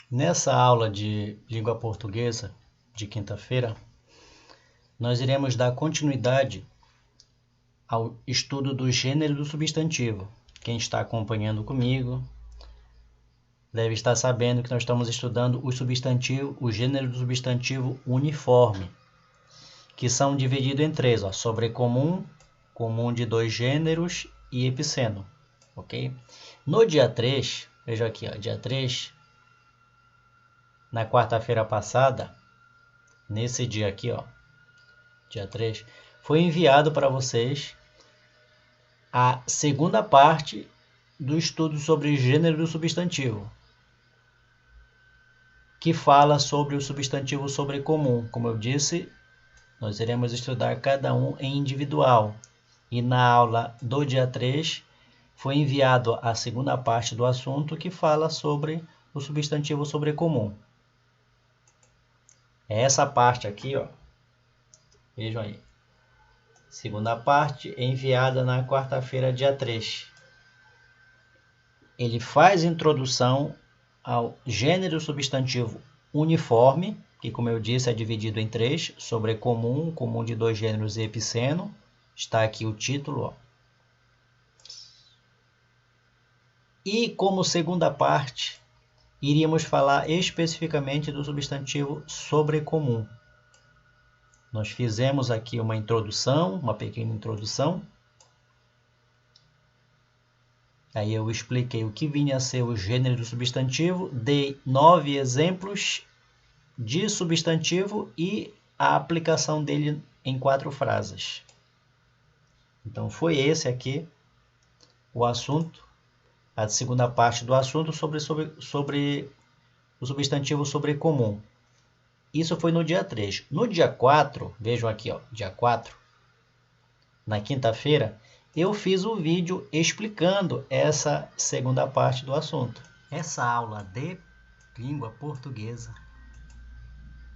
Nessa aula de língua portuguesa de quinta-feira, nós iremos dar continuidade ao estudo do gênero do substantivo. Quem está acompanhando comigo deve estar sabendo que nós estamos estudando o gênero do substantivo uniforme, que são divididos em três: sobrecomum, comum de dois gêneros e epiceno. Ok? No dia 3, veja aqui, dia 3, na quarta-feira passada, nesse dia aqui, dia 3, foi enviado para vocês a segunda parte do estudo sobre o gênero do substantivo, que fala sobre o substantivo sobrecomum. Como eu disse, nós iremos estudar cada um em individual. E na aula do dia 3 foi enviado a segunda parte do assunto, que fala sobre o substantivo sobrecomum. É essa parte aqui, vejam aí. Segunda parte enviada na quarta-feira, dia 3. Ele faz introdução ao gênero substantivo uniforme, que, como eu disse, é dividido em três: sobrecomum, comum de dois gêneros e epiceno. Está aqui o título. E como segunda parte, iríamos falar especificamente do substantivo sobrecomum. Nós fizemos aqui uma introdução, uma pequena introdução. Aí eu expliquei o que vinha a ser o gênero do substantivo, dei 9 exemplos de substantivo e a aplicação dele em 4 frases. Então foi esse aqui o assunto, a segunda parte do assunto sobre o substantivo sobrecomum. Isso foi no dia 3. No dia 4, vejam aqui, dia 4, na quinta-feira, eu fiz um vídeo explicando essa segunda parte do assunto. Essa aula de língua portuguesa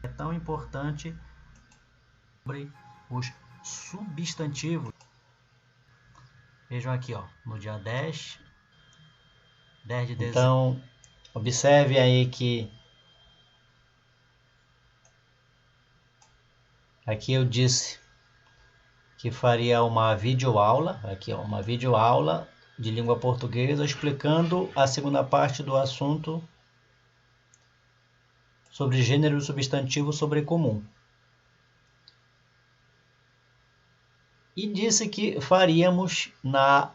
é tão importante sobre os substantivos. Vejam aqui, no dia 10 de dezembro. Então, observe aí que aqui eu disse que faria uma videoaula, uma videoaula de língua portuguesa explicando a segunda parte do assunto sobre gênero substantivo sobrecomum. E disse que faríamos na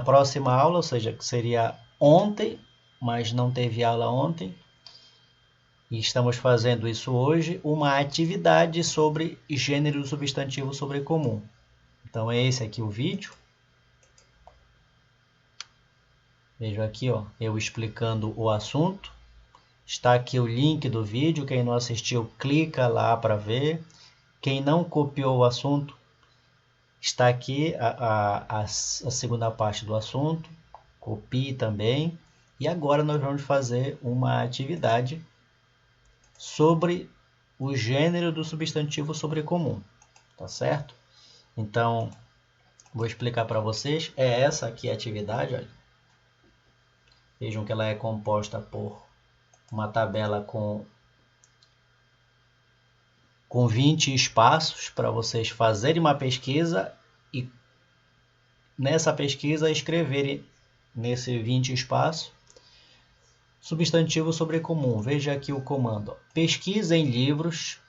próxima aula, ou seja, que seria ontem, mas não teve aula ontem. E estamos fazendo isso hoje, uma atividade sobre gênero do substantivo sobrecomum. Então é esse aqui o vídeo. Veja aqui, eu explicando o assunto. Está aqui o link do vídeo. Quem não assistiu, clica lá para ver. Quem não copiou o assunto, está aqui a segunda parte do assunto. Copie também. E agora nós vamos fazer uma atividade sobre o gênero do substantivo sobrecomum, tá certo? Então, vou explicar para vocês. É essa aqui a atividade, olha. Vejam que ela é composta por uma tabela com 20 espaços para vocês fazerem uma pesquisa e nessa pesquisa escreverem nesse 20 espaços substantivo sobrecomum. Veja aqui o comando. Pesquisa em livros.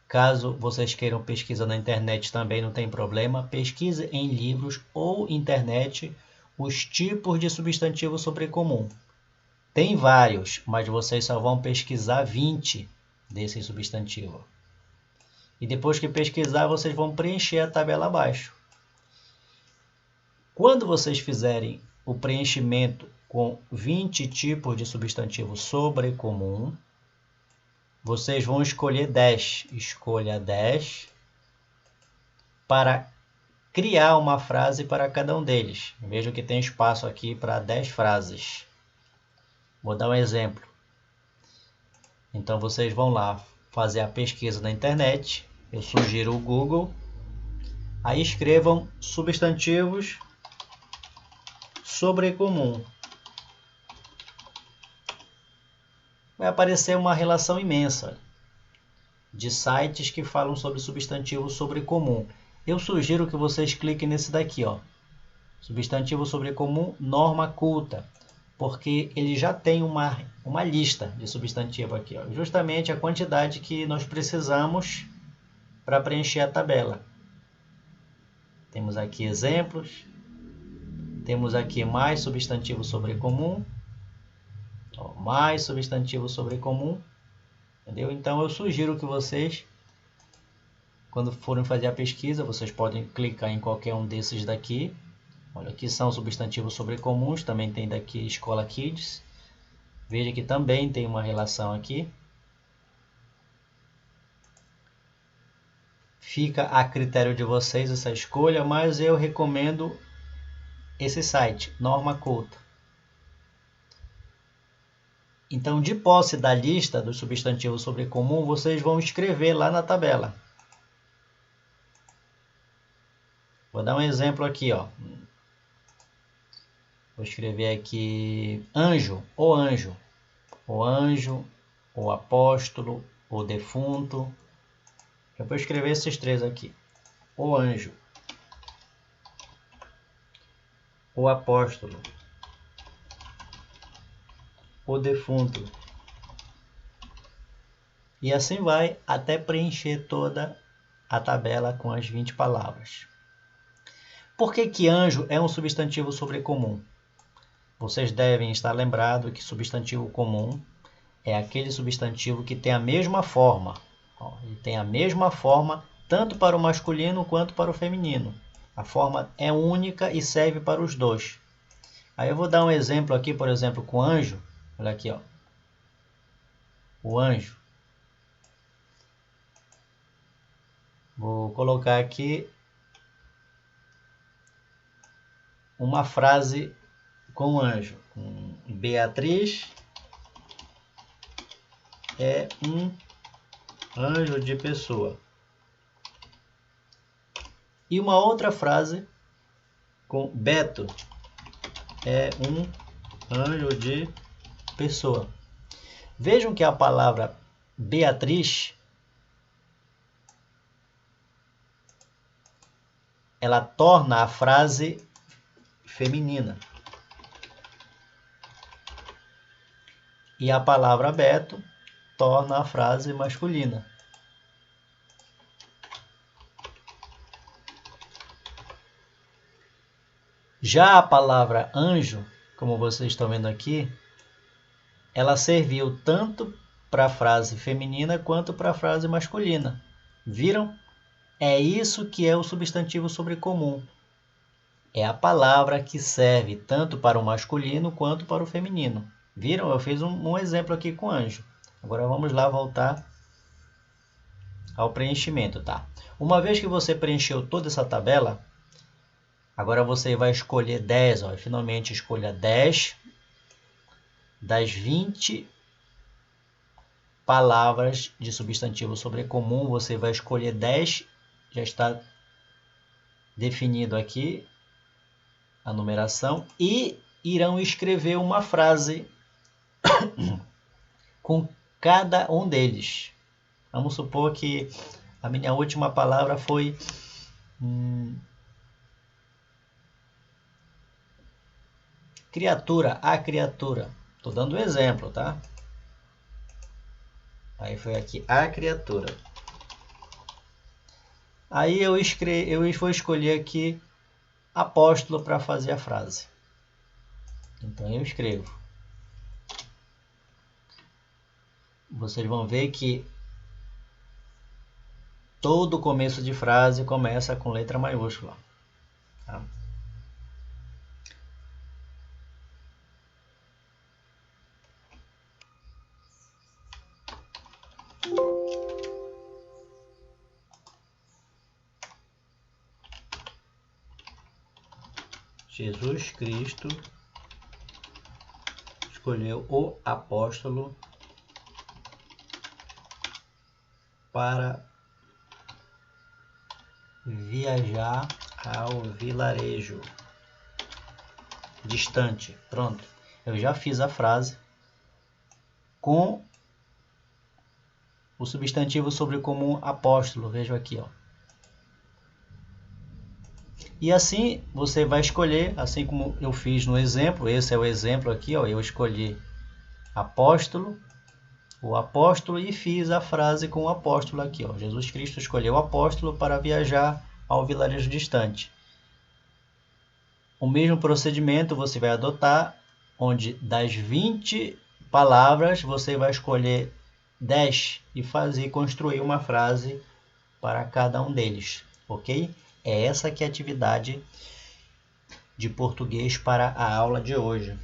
Caso vocês queiram pesquisa na internet também não tem problema. Pesquise em livros ou internet os tipos de substantivo sobrecomum. Tem vários, mas vocês só vão pesquisar 20 desse substantivo. E depois que pesquisar, vocês vão preencher a tabela abaixo. Quando vocês fizerem o preenchimento com 20 tipos de substantivo sobrecomum, vocês vão escolher 10. Escolha 10 para criar uma frase para cada um deles. Veja que tem espaço aqui para 10 frases. Vou dar um exemplo. Então vocês vão lá fazer a pesquisa na internet. Eu sugiro o Google. Aí escrevam substantivos sobrecomum. vai aparecer uma relação imensa de sites que falam sobre substantivo sobrecomum. Eu sugiro que vocês cliquem nesse daqui, ó. Substantivo sobrecomum, norma culta, porque ele já tem uma lista de substantivo aqui, ó, justamente a quantidade que nós precisamos para preencher a tabela. Temos aqui exemplos, temos aqui mais substantivo sobrecomum, ó, mais substantivo sobrecomum, entendeu? Então eu sugiro que vocês, quando forem fazer a pesquisa, vocês podem clicar em qualquer um desses daqui. Olha, aqui são substantivos sobrecomuns, também tem daqui Escola Kids. Veja que também tem uma relação aqui. Fica a critério de vocês essa escolha, mas eu recomendo esse site, Norma Culta. Então, de posse da lista dos substantivos sobrecomum, vocês vão escrever lá na tabela. Vou dar um exemplo aqui, ó. Vou escrever aqui anjo, o anjo, o anjo, o apóstolo, o defunto. Eu vou escrever esses três aqui. O anjo, o apóstolo, o defunto. E assim vai até preencher toda a tabela com as 20 palavras. Por que que anjo é um substantivo sobrecomum? Vocês devem estar lembrados que substantivo comum é aquele substantivo que tem a mesma forma. Ele tem a mesma forma tanto para o masculino quanto para o feminino. A forma é única e serve para os dois. Aí eu vou dar um exemplo aqui, por exemplo, com anjo. Olha aqui, ó. O anjo. Vou colocar aqui uma frase com anjo. Beatriz é um anjo de pessoa. E uma outra frase com Beto é um anjo de pessoa. Vejam que a palavra Beatriz, ela torna a frase feminina. E a palavra Beto torna a frase masculina. Já a palavra anjo, como vocês estão vendo aqui, ela serviu tanto para a frase feminina quanto para a frase masculina. Viram? É isso que é o substantivo sobrecomum. É a palavra que serve tanto para o masculino quanto para o feminino. Viram? Eu fiz um exemplo aqui com anjo. Agora vamos lá voltar ao preenchimento, tá? Uma vez que você preencheu toda essa tabela, agora você vai escolher 10, ó, finalmente escolha 10 das 20 palavras de substantivo sobrecomum, você vai escolher 10, já está definido aqui a numeração, e irão escrever uma frase com cada um deles. Vamos supor que a minha última palavra foi criatura, a criatura. Estou dando um exemplo, tá? Aí foi aqui, a criatura. Aí eu vou escolher aqui apóstolo para fazer a frase. Então eu escrevo. Vocês vão ver que todo começo de frase começa com letra maiúscula. Tá? Jesus Cristo escolheu o apóstolo para viajar ao vilarejo distante. Pronto, eu já fiz a frase com o substantivo sobrecomum apóstolo. Veja aqui, ó. E assim você vai escolher, assim como eu fiz no exemplo. Esse é o exemplo aqui, ó. Eu escolhi apóstolo, o apóstolo, e fiz a frase com o apóstolo aqui, ó. Jesus Cristo escolheu o apóstolo para viajar ao vilarejo distante. O mesmo procedimento você vai adotar, onde das 20 palavras você vai escolher 10 e construir uma frase para cada um deles, ok? É essa que é a atividade de português para a aula de hoje.